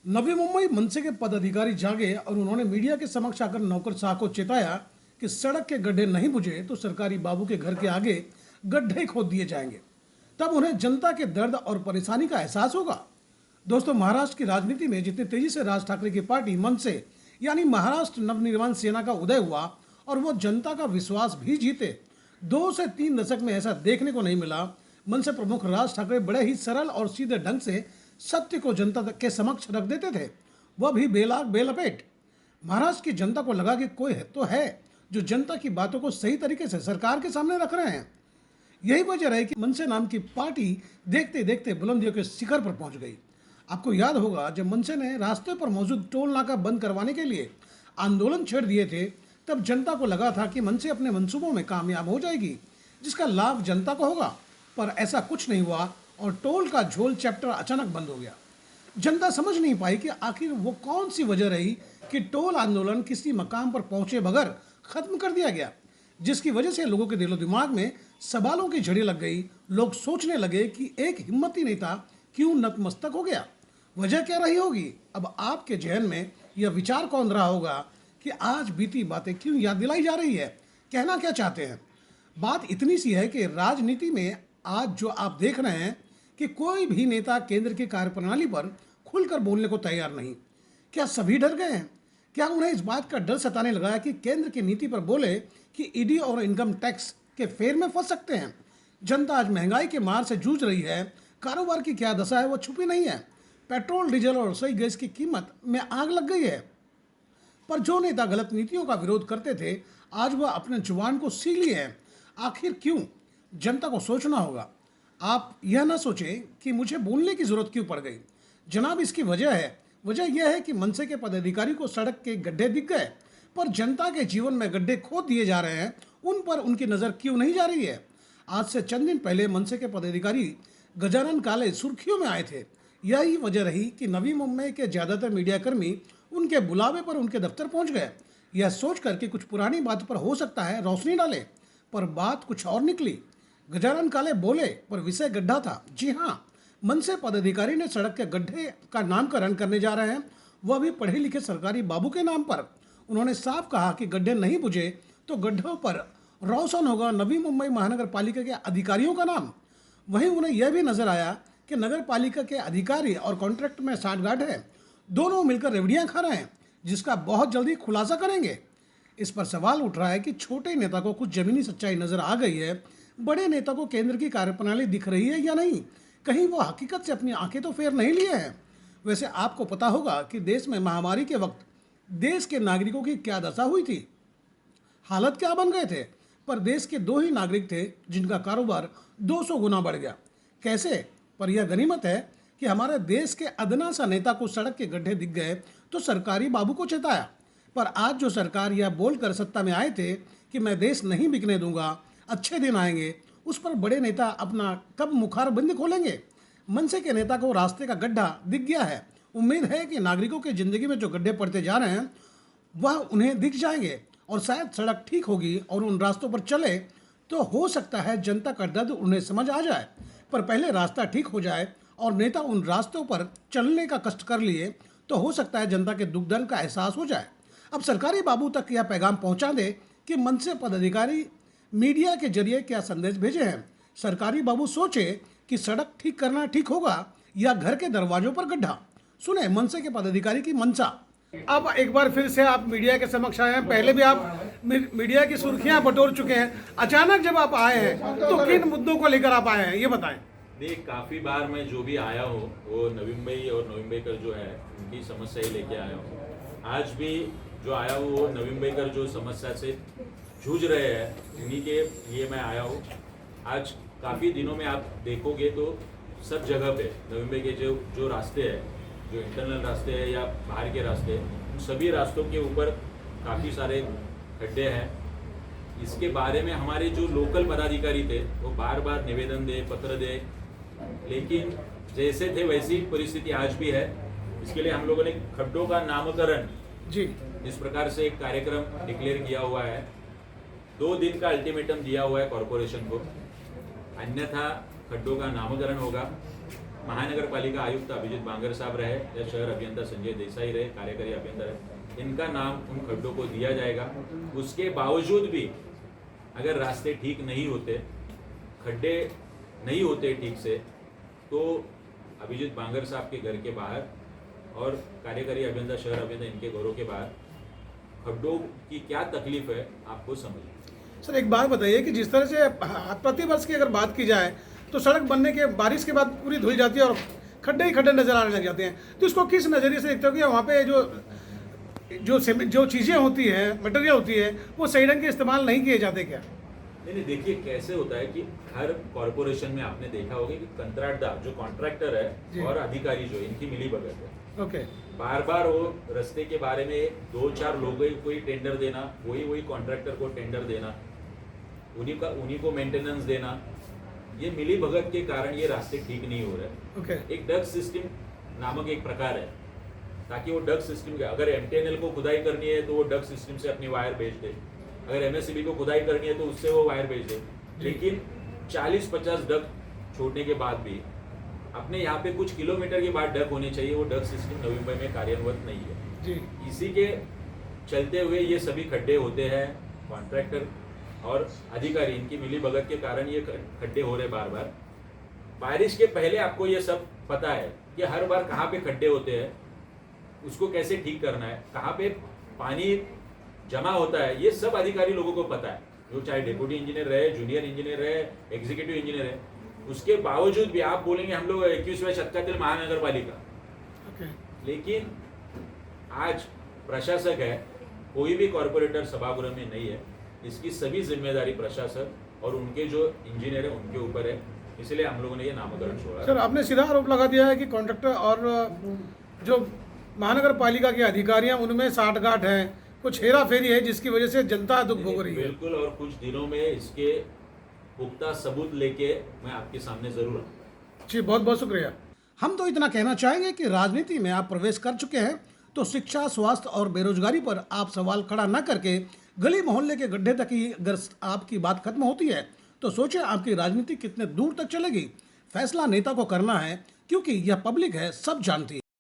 नवी मुंबई मनसे के पदाधिकारी जागे और उन्होंने मीडिया के समक्ष आकर नौकरशाह को चेताया कि सड़क के गड्ढे नहीं बुझे तो सरकारी बाबू के घर के आगे गड्ढे खोद दिए जाएंगे। तब उन्हें जनता के दर्द और परेशानी का एहसास होगा। दोस्तों, महाराष्ट्र की राजनीति में जितनी तेजी से राज ठाकरे की पार्टी मनसे यानी महाराष्ट्र नवनिर्माण सेना का उदय हुआ और वो जनता का विश्वास भी जीते, 2 से 3 दशक में ऐसा देखने को नहीं मिला। मनसे प्रमुख राज ठाकरे बड़े ही सरल और सीधे ढंग से सत्य को जनता के समक्ष रख देते थे, वह भी बेलाग बेलपेट। महाराष्ट्र की जनता को लगा कि कोई है तो है जो जनता की बातों को सही तरीके से सरकार के सामने रख रहे हैं। यही वजह है कि मनसे नाम की पार्टी देखते देखते बुलंदियों के शिखर पर पहुंच गई। आपको याद होगा, जब मनसे ने रास्ते पर मौजूद टोल नाका बंद करवाने के लिए आंदोलन छेड़ दिए थे, तब जनता को लगा था कि मनसे अपने मंसूबों में कामयाब हो जाएगी, जिसका लाभ जनता को होगा। पर ऐसा कुछ नहीं हुआ और टोल का झोल चैप्टर अचानक बंद हो गया। जनता समझ नहीं पाई कि आखिर वो कौन सी वजह रही कि टोल आंदोलन किसी मकाम पर पहुंचे बगैर खत्म कर दिया गया, जिसकी वजह से लोगों के दिलो दिमाग में सवालों की झड़ी लग गई। लोग सोचने लगे कि एक हिम्मती नेता क्यों नतमस्तक हो गया। वजह क्या रही होगी? अब आपके जहन में यह विचार कौन रहा होगा कि आज बीती बातें क्यों याद दिलाई जा रही है? कहना क्या चाहते हैं? बात इतनी सी है कि राजनीति में आज जो आप देख रहे हैं कि कोई भी नेता केंद्र की कार्यप्रणाली पर खुलकर बोलने को तैयार नहीं। क्या सभी डर गए हैं? क्या उन्हें इस बात का डर सताने लगा है कि केंद्र की नीति पर बोले कि ईडी और इनकम टैक्स के फेर में फंस सकते हैं? जनता आज महंगाई के मार से जूझ रही है। कारोबार की क्या दशा है वो छुपी नहीं है। पेट्रोल, डीजल और रसोई गैस की कीमत में आग लग गई है। पर जो नेता गलत नीतियों का विरोध करते थे, आज वह अपने जुबान को सी लिए हैं। आखिर क्यों? जनता को सोचना होगा। आप यह ना सोचें कि मुझे बोलने की जरूरत क्यों पड़ गई। जनाब, इसकी वजह है। वजह यह है कि मनसे के पदाधिकारी को सड़क के गड्ढे दिख गए, पर जनता के जीवन में गड्ढे खोद दिए जा रहे हैं, उन पर उनकी नज़र क्यों नहीं जा रही है? आज से चंद दिन पहले मनसे के पदाधिकारी गजानन काले सुर्खियों में आए थे। यही वजह रही कि नवी मुंबई के ज़्यादातर मीडियाकर्मी उनके बुलावे पर उनके दफ्तर पहुंच गए, यह सोच कर कि कुछ पुरानी बात पर हो सकता है रोशनी डाले। पर बात कुछ और निकली। गजानन काले बोले पर विषय गड्ढा था। जी हाँ, मनसे पदाधिकारी ने सड़क के गड्ढे का नामकरण करने जा रहे हैं, वह भी पढ़े लिखे सरकारी बाबू के नाम पर। उन्होंने साफ कहा कि गड्ढे नहीं बुझे तो गड्ढों पर रोशन होगा नवी मुंबई महानगर पालिका के अधिकारियों का नाम। वहीं उन्हें यह भी नजर आया कि नगर पालिका के अधिकारी और कॉन्ट्रैक्ट में साठगांठ है, दोनों मिलकर रेवड़ियां खा रहे हैं, जिसका बहुत जल्दी खुलासा करेंगे। इस पर सवाल उठ रहा है कि छोटे नेता को कुछ जमीनी सच्चाई नजर आ गई है, बड़े नेता को केंद्र की कार्यप्रणाली दिख रही है या नहीं? कहीं वो हकीकत से अपनी आंखें तो फेर नहीं लिए हैं? वैसे आपको पता होगा कि देश में महामारी के वक्त देश के नागरिकों की क्या दशा हुई थी, हालत क्या बन गए थे। पर देश के 2 ही नागरिक थे जिनका कारोबार 200 गुना बढ़ गया। कैसे? पर यह गनीमत है कि हमारे देश के अदना सा नेता को सड़क के गड्ढे दिख गए तो सरकारी बाबू को चेताया। पर आज जो सरकार यह बोलकर सत्ता में आए थे कि मैं देश नहीं बिकने दूंगा, अच्छे दिन आएंगे, उस पर बड़े नेता अपना कब मुखार बंद खोलेंगे? मनसे के नेता को रास्ते का गड्ढा दिख गया है। उम्मीद है कि नागरिकों की जिंदगी में जो गड्ढे पड़ते जा रहे हैं वह उन्हें दिख जाएंगे और शायद सड़क ठीक होगी और उन रास्तों पर चले तो हो सकता है जनता का दर्द उन्हें समझ आ जाए। पर पहले रास्ता ठीक हो जाए और नेता उन रास्तों पर चलने का कष्ट कर लिए तो हो सकता है जनता के दुख दर्द का एहसास हो जाए। अब सरकारी बाबू तक यह पैगाम पहुंचा दे कि मनसे पदाधिकारी मीडिया के जरिए क्या संदेश भेजे हैं। सरकारी बाबू सोचे कि सड़क ठीक करना ठीक होगा या घर के दरवाजों पर गड्ढा। सुने मनसे के पदाधिकारी की मंशा। अब एक बार फिर से आप मीडिया के समक्ष आए हैं। पहले भी आप मीडिया की सुर्खियां बटोर चुके हैं। अचानक जब आप आए हैं तो किन मुद्दों को लेकर आप आए हैं, ये बताएं। नहीं, काफ़ी बार मैं जो भी आया हूँ वो नवी मुंबई और नवी मुंबईकर जो है उनकी समस्या ही लेके आया हूँ। आज भी जो आया हूँ वो नवी मुंबईकर जो समस्या से जूझ रहे हैं उन्हीं के लिए मैं आया हूँ। आज काफ़ी दिनों में आप देखोगे तो सब जगह पे नवी मुंबई के जो रास्ते हैं, जो इंटरनल रास्ते हैं या बाहर के रास्ते हैं, उन सभी रास्तों के ऊपर काफ़ी सारे गड्ढे हैं। इसके बारे में हमारे जो लोकल पदाधिकारी थे वो बार बार निवेदन दे, पत्र दे, लेकिन जैसे थे वैसी परिस्थिति आज भी है। इसके लिए हम लोगों ने खड्डों का नामकरण जी इस प्रकार से एक कार्यक्रम डिक्लेयर किया हुआ है। 2 दिन का अल्टीमेटम दिया हुआ है कॉरपोरेशन को, अन्यथा खड्डों का नामकरण होगा। महानगर पालिका आयुक्त अभिजीत बांगर साहब रहे या शहर अभियंता संजय देसाई रहे, कार्यकारी अभियंता रहे, इनका नाम उन खड्डों को दिया जाएगा। उसके बावजूद भी अगर रास्ते ठीक नहीं होते, खड्डे नहीं होते ठीक से, तो अभिजीत बांगर साहब के घर के बाहर और कार्यकारी अभियंता शहर अभियंता इनके घरों के बाहर खड्डों की क्या तकलीफ है आपको समझिए। सर एक बात बताइए कि जिस तरह से प्रतिवर्ष की अगर बात की जाए तो सड़क बनने के बारिश के बाद पूरी धुल जाती है और खड्डे ही खड्डे नजर आने लग जाते हैं, तो इसको किस नज़रिए से देखते हो कि वहाँ पे जो चीज़ें होती हैं, मटेरियल होती है, वो सही ढंग के इस्तेमाल नहीं किए जाते क्या? नहीं, देखिए कैसे होता है कि हर कॉरपोरेशन में आपने देखा होगा कि कंत्राटदार जो कॉन्ट्रैक्टर है और अधिकारी जो इनकी मिली भगत है। ओके। बार बार वो रास्ते के बारे में 2-4 लोगों को ही टेंडर देना, वही कॉन्ट्रैक्टर को टेंडर देना, उन्हीं को मेंटेनेंस देना, ये मिली भगत के कारण ये रास्ते ठीक नहीं हो रहे। ओके। एक डग सिस्टम नामक एक प्रकार है, ताकि वो डग सिस्टम, अगर एमटीएनएल को खुदाई करनी है तो वो डग सिस्टम से अपनी वायर भेज दे, अगर एमएससीबी को खुदाई करनी है तो उससे वो वायर भेज दे। लेकिन 40-50 डग छोड़ने के बाद भी अपने यहाँ पे कुछ किलोमीटर के बाद डग होने चाहिए, वो डग सिस्टम नवी मुंबई में कार्यान्वित नहीं है जी। इसी के चलते हुए ये सभी खड्डे होते हैं। कॉन्ट्रैक्टर और अधिकारी इनकी मिली भगत के कारण ये खड्डे हो रहे बार बार। बारिश के पहले आपको ये सब पता है कि हर बार कहाँ पे खड्डे होते हैं, उसको कैसे ठीक करना है, कहाँ पे पानी जमा होता है, ये सब अधिकारी लोगों को पता है, जो चाहे डेप्यूटी इंजीनियर रहे, जूनियर इंजीनियर रहे, एग्जीक्यूटिव इंजीनियर है। उसके बावजूद भी आप बोलेंगे हम लोग 21वें शतकातील महानगर पालिका, लेकिन आज प्रशासक है, कोई भी कॉर्पोरेटर सभागृह में नहीं है। इसकी सभी जिम्मेदारी प्रशासक और उनके जो इंजीनियर है उनके ऊपर है, इसलिए हम लोगों ने ये नामकरण छोड़ा। सर आपने सीधा आरोप लगा दिया है कि कॉन्ट्रैक्टर और जो महानगर पालिका के अधिकारी हैं उनमें साठगांठ है, कुछ हेरा फेरी है, जिसकी वजह से जनता दुख भोग रही है। बिल्कुल, और कुछ दिनों में इसके पुख्ता सबूत लेके मैं आपके सामने जरूर आऊंगा। जी बहुत बहुत शुक्रिया। हम तो इतना कहना चाहेंगे कि राजनीति में आप प्रवेश कर चुके हैं तो शिक्षा, स्वास्थ्य और बेरोजगारी पर आप सवाल खड़ा न करके गली मोहल्ले के गड्ढे तक ही अगर आपकी बात खत्म होती है तो सोचें आपकी राजनीति कितने दूर तक चलेगी। फैसला नेता को करना है, क्योंकि यह पब्लिक है, सब जानती है।